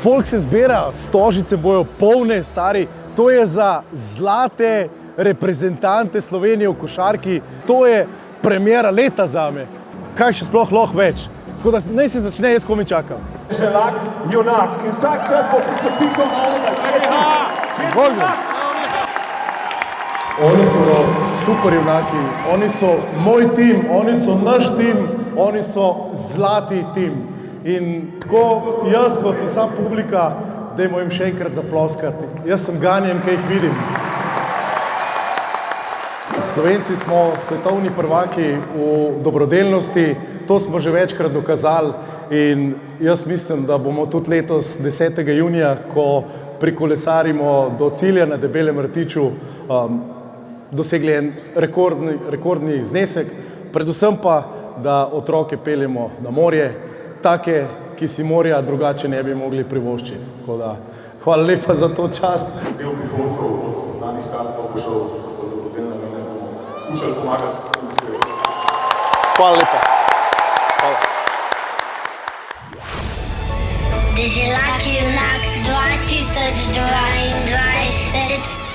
Folk se zbira, stožice bojo polne, stari. To je za zlate reprezentante Slovenije v košarki. To je premjera leta zame. Kaj še sploh lahko več? Tako da naj se začne, jaz komaj čakam. Deželak, junak in vsak čas bo pristopil novega. Oni so super junaki, oni so moj tim, oni so naš tim, oni so zlati tim. In tako jaz kot vsa publika, dajmo jim še enkrat zaploskati. Jaz sem ganjen, kaj jih vidim. Slovenci smo svetovni prvaki v dobrodelnosti, to smo že večkrat dokazali in jaz mislim, da bomo tudi letos 10. junija, ko prikolesarimo do cilja na Debelem rtiču, dosegli en rekordni znesek, predvsem pa, da otroke peljemo na morje, take, ki si morja drugače ne bi mogli privoščiti. Tako da, hvala lepa za to čast. Del prihodkov od danih kartov bo šel v dobrodelne namene, bomo skušali pomagati. Hvala lepa. Hvala. Deželak junak 2022.